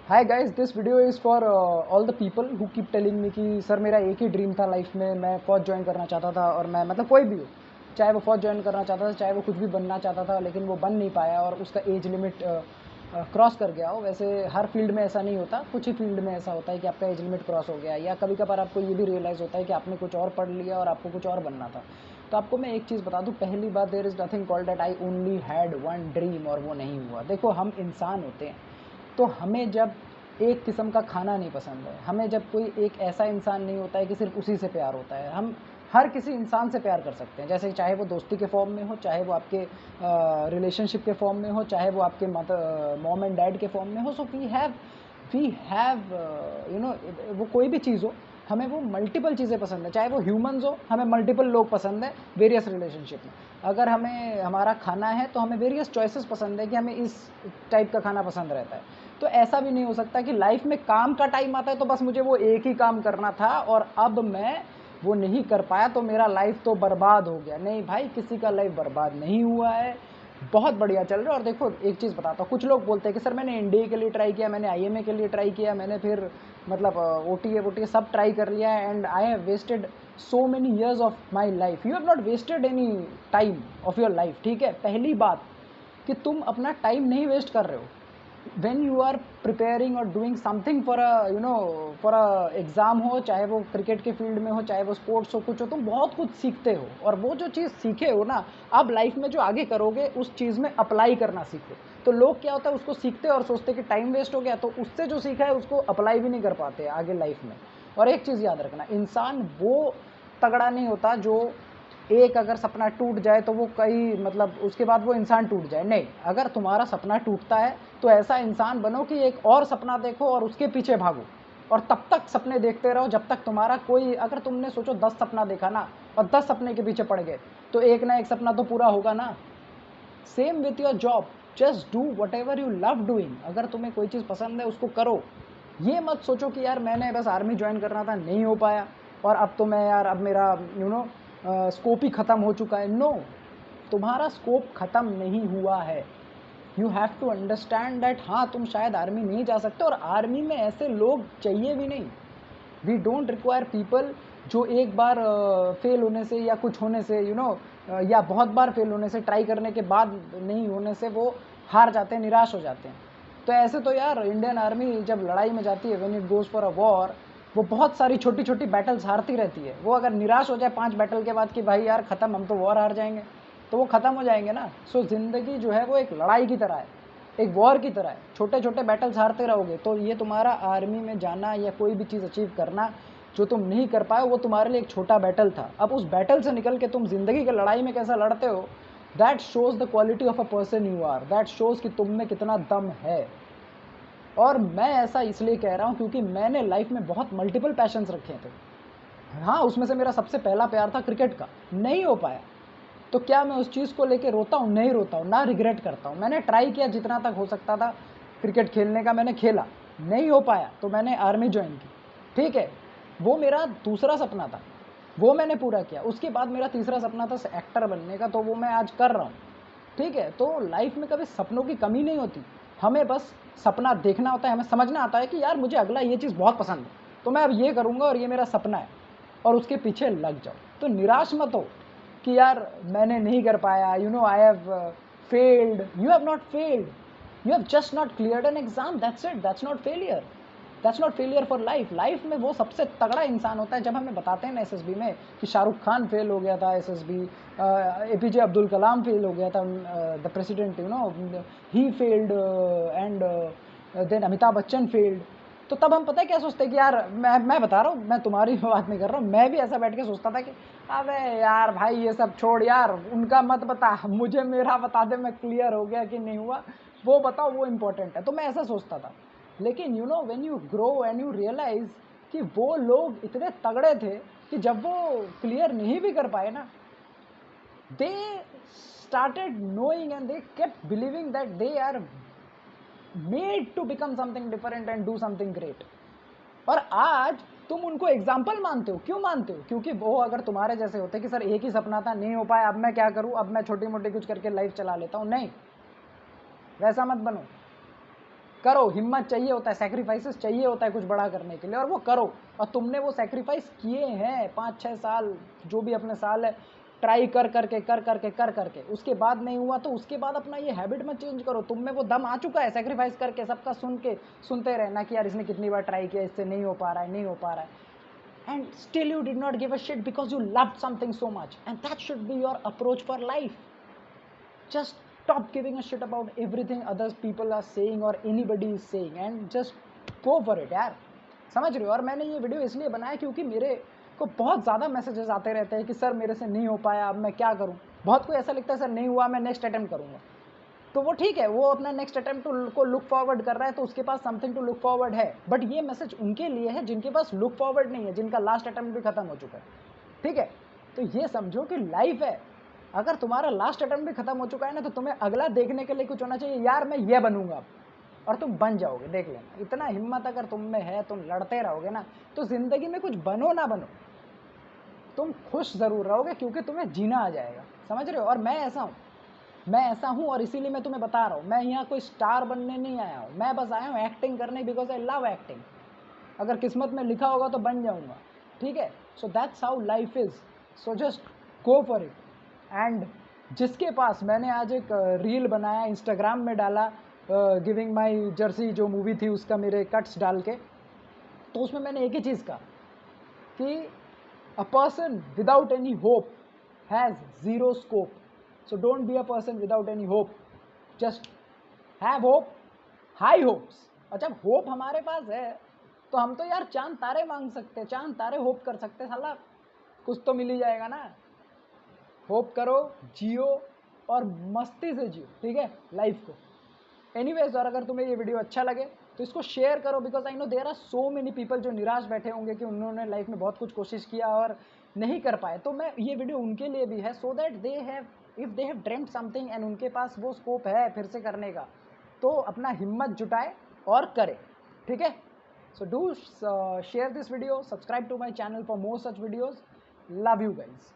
Hi guys, this video is for all the people who keep telling me कि sir मेरा एक ही dream था life में, मैं फ़ौज ज्वाइन करना चाहता था। और मैं मतलब कोई भी हो, चाहे वो फ़ौज ज्वाइन करना चाहता था, चाहे वो कुछ भी बनना चाहता था, लेकिन वो बन नहीं पाया और उसका एज लिमिट क्रॉस कर गया हो। वैसे हर फील्ड में ऐसा नहीं होता, कुछ ही फील्ड में ऐसा होता है कि आपका एज लिमिट क्रॉस हो गया, या कभी कभार आपको ये भी रियलाइज़ होता है कि आपने कुछ और पढ़ लिया और आपको कुछ और बनना था। तो आपको मैं एक चीज़ बता दूं, पहली बात, there is nothing called that I only had one dream और वो नहीं हुआ। देखो, हम इंसान होते हैं, तो हमें जब एक किस्म का खाना नहीं पसंद है, हमें जब कोई एक ऐसा इंसान नहीं होता है कि सिर्फ उसी से प्यार होता है। हम हर किसी इंसान से प्यार कर सकते हैं, जैसे चाहे वो दोस्ती के फॉर्म में हो, चाहे वो आपके रिलेशनशिप के फॉर्म में हो, चाहे वो आपके मॉम एंड डैड के फॉर्म में हो। So we have you know, वो कोई भी चीज़ हो, हमें वो मल्टीपल चीज़ें पसंद है। चाहे वो ह्यूमंस हो, हमें मल्टीपल लोग पसंद है वेरियस रिलेशनशिप में। अगर हमें हमारा खाना है तो हमें वेरियस चॉइसेस पसंद है कि हमें इस टाइप का खाना पसंद रहता है। तो ऐसा भी नहीं हो सकता कि लाइफ में काम का टाइम आता है तो बस मुझे वो एक ही काम करना था और अब मैं वो नहीं कर पाया तो मेरा लाइफ तो बर्बाद हो गया। नहीं भाई, किसी का लाइफ बर्बाद नहीं हुआ है, बहुत बढ़िया चल रहा है। और देखो, एक चीज़ बताता हूँ, कुछ लोग बोलते हैं कि सर मैंने एनडीए के लिए ट्राई किया, मैंने आईएमए के लिए ट्राई किया, मैंने फिर मतलब ओटीए सब ट्राई कर लिया and I have wasted so many years of my life. You have not wasted any time of your life. ठीक है, पहली बात कि तुम अपना टाइम नहीं वेस्ट कर रहे हो। when you are preparing or doing something for a exam हो, चाहे वो क्रिकेट के फील्ड में हो, चाहे वो स्पोर्ट्स हो, कुछ हो, तुम बहुत कुछ सीखते हो। और वो जो चीज़ सीखे हो ना, अब लाइफ में जो आगे करोगे उस चीज़ में अप्लाई करना सीखो। तो लोग क्या होता है, उसको सीखते हैं और सोचते हैं कि टाइम वेस्ट हो गया, तो उससे जो सीखा है उसको अप्लाई भी नहीं कर पाते आगे लाइफ में। और एक चीज़ याद रखना, इंसान वो तगड़ा नहीं होता जो एक अगर सपना टूट जाए तो वो कई मतलब उसके बाद वो इंसान टूट जाए। नहीं, अगर तुम्हारा सपना टूटता है तो ऐसा इंसान बनो कि एक और सपना देखो और उसके पीछे भागो, और तब तक सपने देखते रहो जब तक तुम्हारा कोई, अगर तुमने सोचो 10 सपना देखा ना और 10 सपने के पीछे पड़ गए तो एक ना एक सपना तो पूरा होगा ना। Same with your job, just do what ever you love doing. अगर तुम्हें कोई चीज़ पसंद है उसको करो। ये मत सोचो कि यार मैंने बस आर्मी ज्वाइन करना था, नहीं हो पाया और अब तो मैं यार, अब मेरा स्कोप ही ख़त्म हो चुका है। नो, तुम्हारा स्कोप ख़त्म नहीं हुआ है। You have to understand that हाँ, तुम शायद आर्मी नहीं जा सकते, और आर्मी में ऐसे लोग चाहिए भी नहीं। वी डोंट रिक्वायर पीपल जो एक बार फेल होने से या कुछ होने से या बहुत बार फेल होने से, ट्राई करने के बाद नहीं होने से वो हार जाते हैं, निराश हो जाते हैं। तो ऐसे तो यार इंडियन आर्मी जब लड़ाई में जाती है, when it goes for a war, वो बहुत सारी छोटी छोटी बैटल्स हारती रहती है। वो अगर निराश हो जाए 5 बैटल के बाद कि भाई यार ख़त्म, हम तो वॉर हार जाएंगे, तो वो ख़त्म हो जाएंगे ना। सो ज़िंदगी जो है वो एक लड़ाई की तरह है, एक वॉर की तरह है। छोटे छोटे बैटल्स हारते रहोगे तो ये तुम्हारा आर्मी में जाना या कोई भी चीज़ अचीव करना जो तुम नहीं कर पाए, वो तुम्हारे लिए एक छोटा बैटल था। अब उस बैटल से निकल के तुम जिंदगी की लड़ाई में कैसा लड़ते हो, that shows the quality of a person you are, that shows कि तुम में कितना दम है। और मैं ऐसा इसलिए कह रहा हूँ क्योंकि मैंने लाइफ में बहुत मल्टीपल पैशंस रखे थे। हाँ, उसमें से मेरा सबसे पहला प्यार था क्रिकेट का, नहीं हो पाया। तो क्या मैं उस चीज़ को लेके रोता हूँ? नहीं रोता हूँ, ना रिग्रेट करता हूँ। मैंने ट्राई किया जितना तक हो सकता था क्रिकेट खेलने का, मैंने खेला, नहीं हो पाया तो मैंने आर्मी ज्वाइन की। ठीक है, वो मेरा दूसरा सपना था, वो मैंने पूरा किया। उसके बाद मेरा तीसरा सपना था एक्टर बनने का, तो वो मैं आज कर रहा हूँ। ठीक है, तो लाइफ में कभी सपनों की कमी नहीं होती। हमें बस सपना देखना होता है, हमें समझना आता है कि यार मुझे अगला ये चीज़ बहुत पसंद है, तो मैं अब ये करूँगा और ये मेरा सपना है, और उसके पीछे लग जाओ। तो निराश मत हो कि यार मैंने नहीं कर पाया, I have failed. You have not failed, you have just not cleared an exam, that's it, that's not failure, that's not failure for life. Life में वो सबसे तगड़ा इंसान होता है, जब हमें बताते हैं ना एसएसबी में कि शाहरुख खान फेल हो गया था SSB, APJ Abdul Kalam fail हो गया था, the president he failed, and then Amitabh Bachchan failed. तो तब हम पता है क्या सोचते हैं कि यार मैं बता रहा हूँ, मैं तुम्हारी बात नहीं कर रहा हूँ, मैं भी ऐसा बैठ के सोचता था कि अबे यार भाई ये सब छोड़ यार, उनका मत बता, मुझे मेरा बता दे, मैं क्लियर हो गया कि नहीं हुआ, वो बताओ, वो इम्पोर्टेंट है। तो मैं ऐसा सोचता था। लेकिन when you grow and you realize कि वो लोग इतने तगड़े थे कि जब वो क्लियर नहीं भी कर पाए ना, they started knowing and they kept believing that they are made to become something different and do something great. और आज तुम उनको एग्जाम्पल मानते हो। क्यों मानते हो? क्योंकि वो अगर तुम्हारे जैसे होते कि सर एक ही सपना था, नहीं हो पाया, अब मैं क्या करूं, अब मैं छोटी मोटी कुछ करके लाइफ चला लेता हूं, नहीं, वैसा मत बनो। करो, हिम्मत चाहिए होता है, सेक्रीफाइसेस चाहिए होता है कुछ बड़ा करने के लिए, और वो करो। और तुमने वो सेक्रीफाइस किए हैं 5-6 साल, जो भी अपने साल है, ट्राई कर करके, उसके बाद नहीं हुआ तो उसके बाद अपना ये हैबिट मत चेंज करो। तुम में वो दम आ चुका है सेक्रीफाइस करके, सबका सुनते रहना कि यार इसने कितनी बार ट्राई किया, इससे नहीं हो पा रहा है, and still you did not give a shit because you loved something so much, and that should be your approach for life. Just stop giving a shit about everything others people are saying or anybody is saying and just go for it यार, समझ रहे हो। और मैंने ये video इसलिए बनाया क्योंकि मेरे को बहुत ज़्यादा मैसेजेस आते रहते हैं कि सर मेरे से नहीं हो पाया, अब मैं क्या करूँ। बहुत कोई ऐसा लिखता है सर नहीं हुआ, मैं नेक्स्ट अटेम्प्ट करूँगा। तो वो ठीक है, वो अपना नेक्स्ट अटेम्प्ट को लुक फॉरवर्ड कर रहा है, तो उसके पास समथिंग टू लुक फॉरवर्ड है। बट ये मैसेज उनके लिए है जिनके पास लुक फॉरवर्ड नहीं है, जिनका लास्ट अटेम्प्ट भी खत्म हो चुका है। ठीक है, तो ये समझो कि लाइफ है, अगर तुम्हारा लास्ट अटेम्प्ट भी खत्म हो चुका है ना, तो तुम्हें अगला देखने के लिए कुछ होना चाहिए, यार मैं ये बनूंगा, और तुम बन जाओगे, देख लेना। इतना हिम्मत अगर तुम में है, तुम लड़ते रहोगे ना, तो जिंदगी में कुछ बनो ना बनो, तुम खुश जरूर रहोगे, क्योंकि तुम्हें जीना आ जाएगा, समझ रहे हो। और मैं ऐसा हूँ और इसीलिए मैं तुम्हें बता रहा हूँ, मैं यहाँ कोई स्टार बनने नहीं आया हूँ, मैं बस आया हूँ एक्टिंग करने, बिकॉज आई लव एक्टिंग। अगर किस्मत में लिखा होगा तो बन जाऊँगा, ठीक है। So that's how life is, so just go for it. And जिसके पास, मैंने आज एक रील बनाया, इंस्टाग्राम में डाला, गिविंग माई जर्सी जो मूवी थी उसका मेरे कट्स डाल के, तो उसमें मैंने एक ही चीज़ कहा कि a person without any hope has zero scope. So don't be a person without any hope. Just have hope, high hopes. और जब होप हमारे पास है तो हम तो यार चांद तारे मांग सकते, चांद तारे होप कर सकते, साला कुछ तो मिल ही जाएगा ना। होप करो, जियो और मस्ती से जियो, ठीक है, लाइफ को। एनीवेज, और अगर तुम्हें ये वीडियो अच्छा लगे तो इसको शेयर करो, because I know there are so many people जो निराश बैठे होंगे कि उन्होंने लाइफ में बहुत कुछ कोशिश किया और नहीं कर पाए। तो मैं, ये वीडियो उनके लिए भी है, so that they have, if they have dreamed something and उनके पास वो स्कोप है फिर से करने का, तो अपना हिम्मत जुटाए और करे, ठीक है। So do share this video, subscribe to my channel for more such videos. Love you guys.